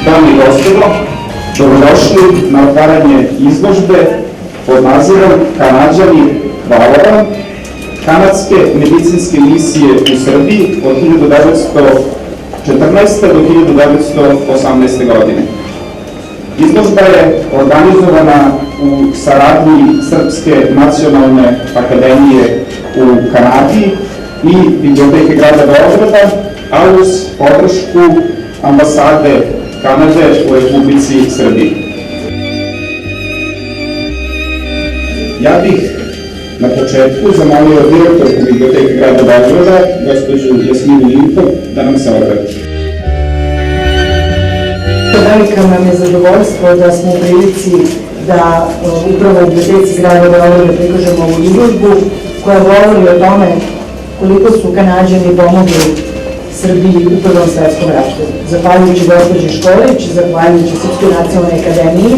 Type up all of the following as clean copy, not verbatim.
Dame i gospodo, dobrodošli na otvaranje izložbe pod nazivom Kanađani, hvala vam, kanadske medicinske misije u Srbiji od 1914. do 1918. godine. Izložba je organizovana u saradnji Srpske nacionalne akademije u Kanadi i Biblioteke grada Beograda, a uz podršku ambasade Kanade u Republici Srbiji. Ja bih na početku zamolio direktorku Biblioteke grada Beograda, gospođu Jasminu Linkov, da nam se obrati. Velika nam je zadovoljstvo da smo u prilici da upravo u Biblioteci grada Beograda prikažemo ovu izložbu koja govori o tome koliko su Kanađani pomogli Srbiji u Prvom svetskom ratu. Zahvaljujući gospođi Školić, zahvaljujući Srpskoj nacionalnoj akademiji,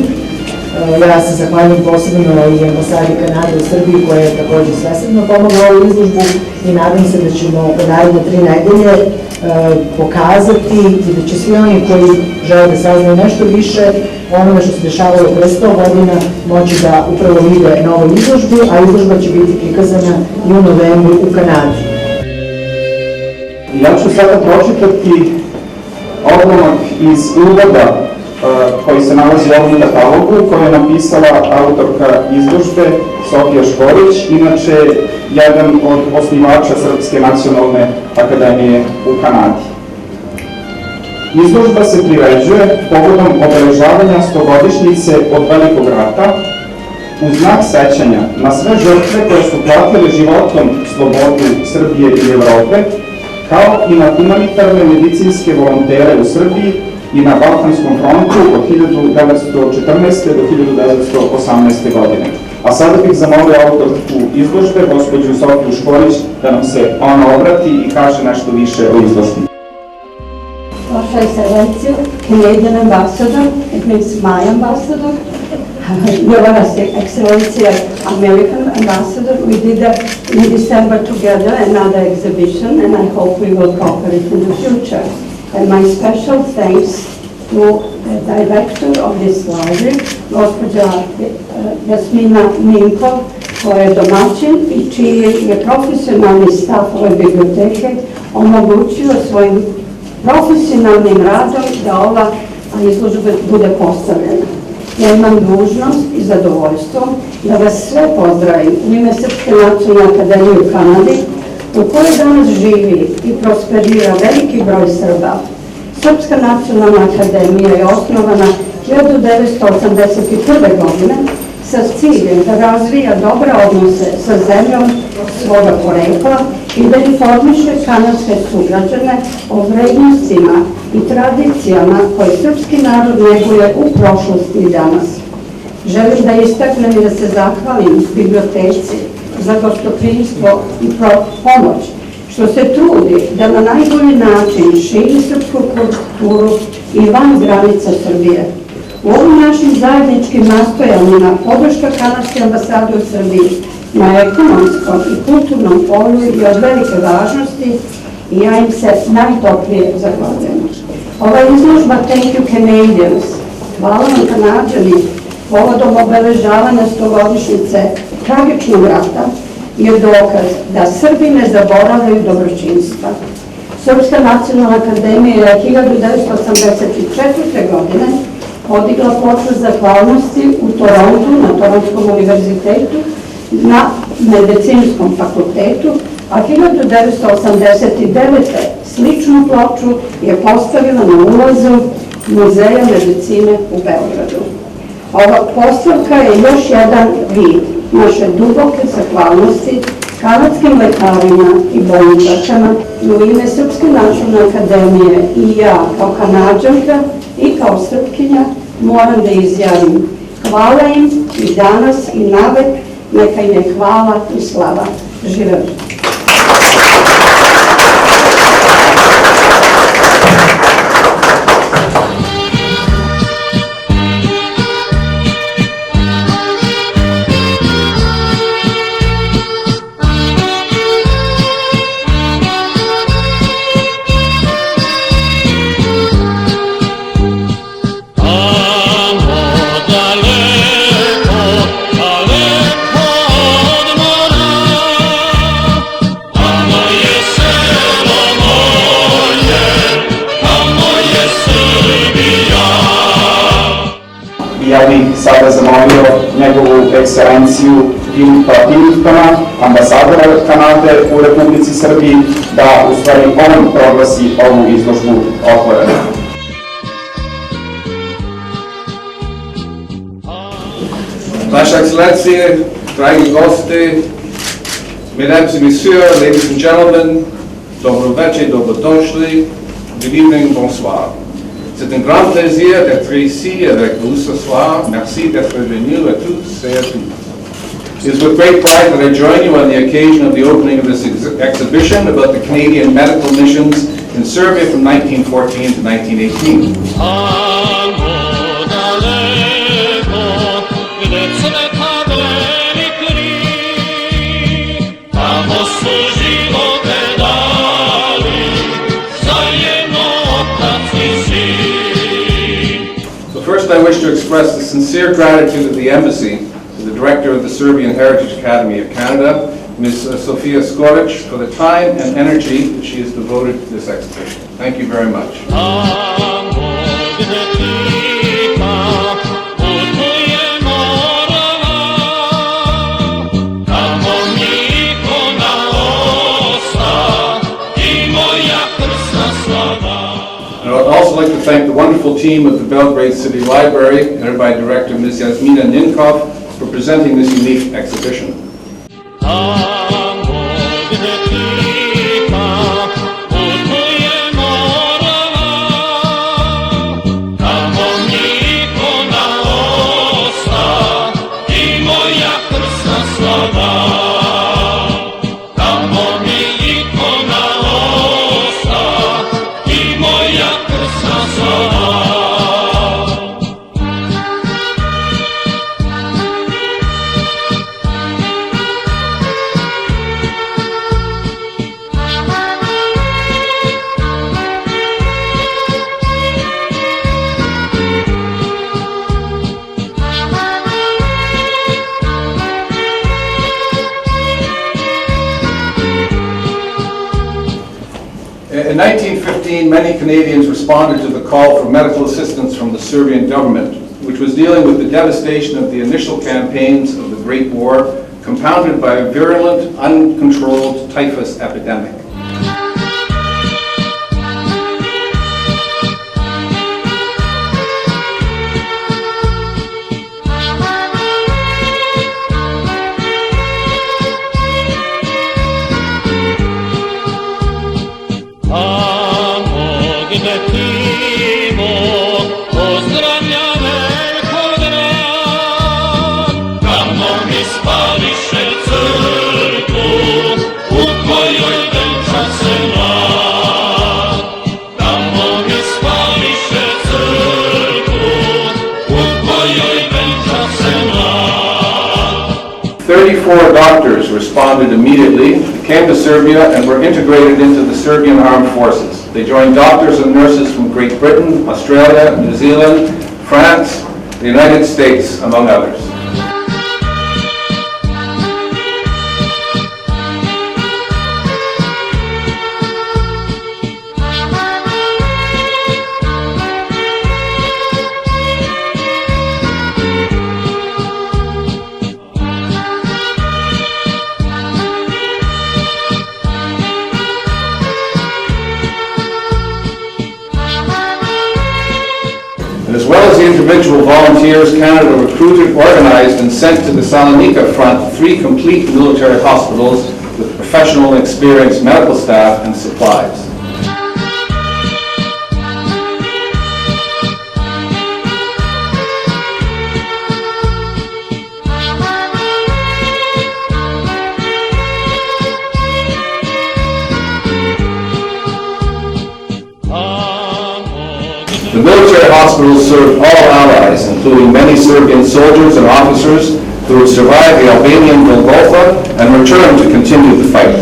ja se zahvaljujem posebno i ambasadi Kanade u Srbiji koja je također svesrdno pomogla ovu izložbu i nadam se da ćemo u naredne 3 nedelje pokazati i da će svi oni koji žele da saznaju nešto više o onome što se dešavalo pre 100 godina moći da upravo vide na ovoj izložbi, a izložba će biti prikazana i u novembru u Kanadi. Ja ću sada pročitati odlomak iz uvoda koji se nalazi u ovom katalogu, koju je napisala autorka izložbe Sofija Škorić, inače jedan od osnivača Srpske nacionalne akademije u Kanadi. Izložba se priređuje povodom obeležavanja 100-godišnjice od Velikog rata u znak sećanja na sve žrtve koje su platile životom slobodu Srbije i Evrope, kao i na humanitarne medicinske volontere u Srbiji i na Balkanskom frontu od 1914. do 1918. godine. A sada bih zamolio autorku izložbe, gospođu Sofiju Škorić, da nam se ona obrati i kaže nešto više o izložbi. Vaša Excellencia, Canadian Ambassador, it means my ambassador. Your Excellencia, American Ambassador. We did that in December together, another exhibition, and I hope we will cooperate in the future. And my special thanks to the director of this library, gospođa Jasmina Linkov, koja je domaćin i čiji je profesionalni stav ove biblioteke omogućio svojim profesionalnim radom da ova izložba bude postavljena. Ja imam dužnost i zadovoljstvo da vas sve pozdravim u ime Srpske nacionalne akademije u Kanadi, u kojoj danas živi i prosperira veliki broj Srba. Srpska nacionalna akademija je osnovana 1981. godine sa ciljem da razvija dobre odnose sa zemljom svoga porekla i da informiše kanadske sugrađane o vrednostima i tradicijama koje srpski narod neguje u prošlosti i danas. Želim da istaknem i da se zahvalim biblioteci za gostoprimstvo i pomoć, što se trudi da na najbolji način širi srpsku kulturu i van granica Srbije. U ovim našim zajedničkim nastojanjima podrška kanadske ambasade u Srbiji na ekonomskom i kulturnom polju je od velike važnosti i ja im se najtoplije zahvaljujem. Ova izložba Thank you Canadians, hvala vam Kanađani, povodom obeležavanja 100-godišnjice tragičnog rata je dokaz da Srbi ne zaboravljaju dobročinstva. Srpska nacionalna akademija je 1984. godine podigla ploču zahvalnosti u Torontu, na Toronskom univerzitetu, na medicinskom fakultetu, a 1989. sličnu ploču je postavila na ulazu Muzeja medicine u Beogradu. Ova postavka je još jedan vid naše duboke zahvalnosti kanadskim lekarima i bolničarkama i u ime Srpske nacionalne akademije i ja kao Kanađanka i kao Srpkinja moram da izjavim hvala im i danas i navek, neka im je hvala i slava. Živeli! I ja bih sada zamolio njegovu ekscelenciju Filipa Piliftona, ambasadora Kanade u Republici Srbiji, da u stvari on proglasi ovu izložbu otvorenom. Vaše ekscelencije, dragi gosti, mesdames et messieurs, ladies and gentlemen, dobro večer, dobrodošli, good evening, bonsoir. C'est un grand plaisir d'être ici avec vous ce soir. Merci d'être venus à tous et à toutes. It is with great pride that I join you on the occasion of the opening of this exhibition about the Canadian medical missions in Serbia from 1914 to 1918. First, I wish to express the sincere gratitude of the Embassy to the Director of the Serbian Heritage Academy of Canada, Ms. Sofia Skoric, for the time and energy that she has devoted to this exhibition. Thank you very much. I would also like to thank the wonderful team of the Belgrade City Library, headed by Director Ms. Yasmina Ninkov, for presenting this unique exhibition. In 1915, many Canadians responded to the call for medical assistance from the Serbian government, which was dealing with the devastation of the initial campaigns of the Great War, compounded by a virulent, uncontrolled typhus epidemic. Four doctors responded immediately, came to Serbia, and were integrated into the Serbian armed forces. They joined doctors and nurses from Great Britain, Australia, New Zealand, France, the United States, among others. As well as the individual volunteers, Canada recruited, organized, and sent to the Salonika front 3 complete military hospitals with professional and experienced medical staff and supplies. The military hospitals served all allies, including many Serbian soldiers and officers who had survived the Albanian Golgotha and returned to continue the fight.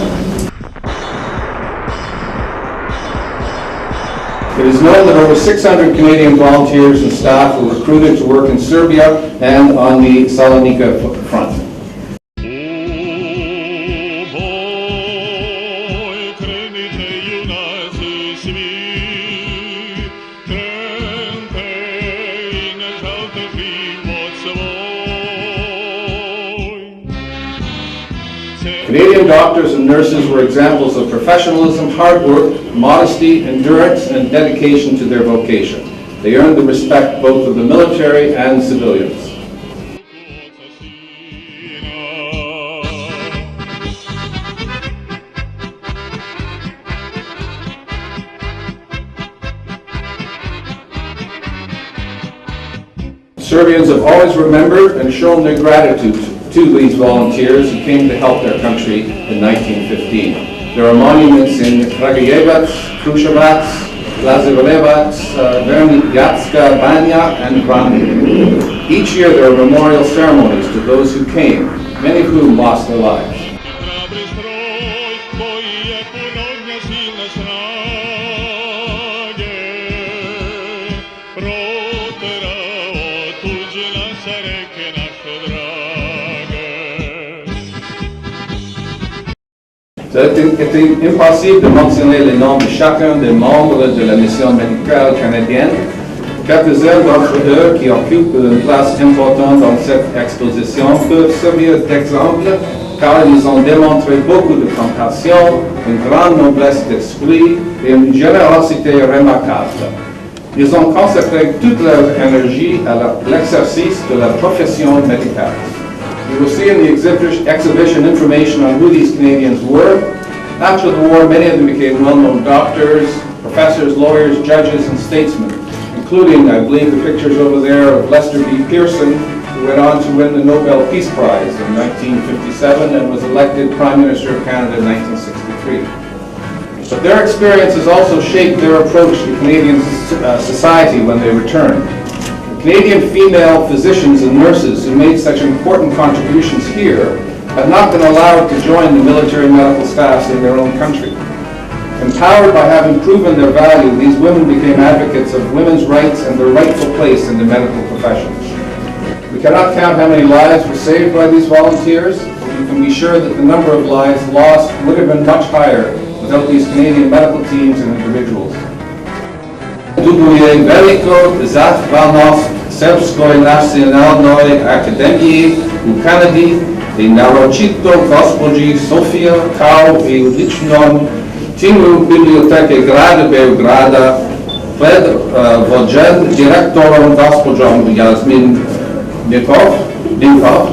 It is known that over 600 Canadian volunteers and staff were recruited to work in Serbia and on the Salonika front. Kręte i na żałte drzwi. Canadian doctors and nurses were examples of professionalism, hard work, modesty, endurance, and dedication to their vocation. They earned the respect both of the military and civilians. Serbians have always remembered and shown their gratitude to these volunteers who came to help their country in 1915. There are monuments in Kragujevac, Kruševac, Lazarevac, Vernigatska Banja, and Vranje. Each year there are memorial ceremonies to those who came, many of whom lost their lives. C'est impossible de mentionner les noms de chacun des membres de la mission médicale canadienne. Quelques-uns d'entre eux qui occupent une place importante dans cette exposition peuvent servir d'exemple car ils ont démontré beaucoup de compassion, une grande noblesse d'esprit et une générosité remarquable. Ils ont consacré toute leur énergie à l'exercice de la profession médicale. You will see in the exhibition information on who these Canadians were. After the war, many of them became well-known doctors, professors, lawyers, judges, and statesmen, including, I believe, the pictures over there of Lester B. Pearson, who went on to win the Nobel Peace Prize in 1957 and was elected Prime Minister of Canada in 1963. But their experiences also shaped their approach to Canadian society when they returned. Canadian female physicians and nurses who made such important contributions here have not been allowed to join the military medical staffs in their own country. Empowered by having proven their value, these women became advocates of women's rights and their rightful place in the medical professions. We cannot count how many lives were saved by these volunteers, but you can be sure that the number of lives lost would have been much higher without these Canadian medical teams and individuals. Duguje veliko zahvalnost Srpskoj nacionalnoj akademiji u Kanadi i naročito gospođi Sofija kao i ličnom timu Biblioteke grada Beograda predvođen direktorom gospođom Jasmin Dinkov,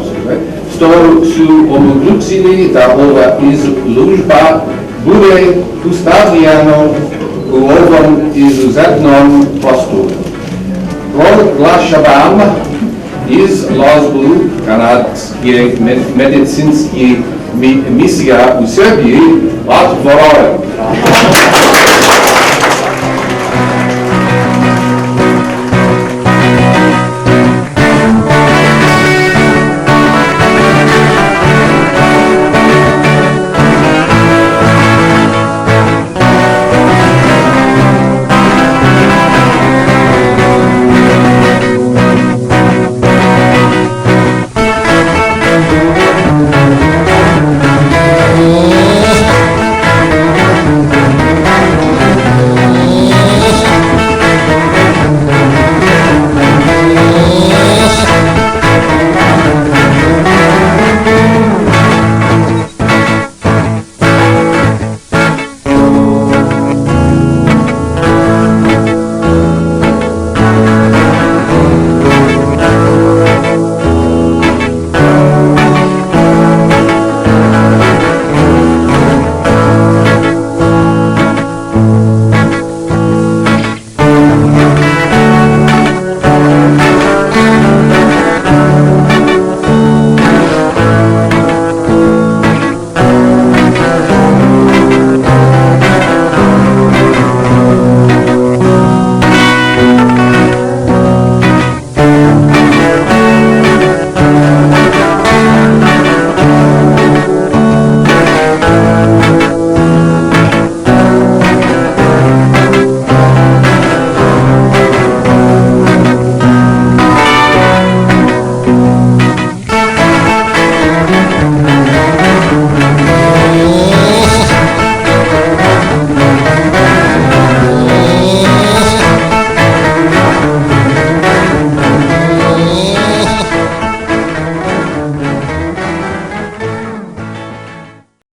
što su omogućili da ova izložba bude ustavljena u ovom izuzetnom prostoru. Proglašavam izložbu kanadske medicinske misije u Srbiji otvorenom.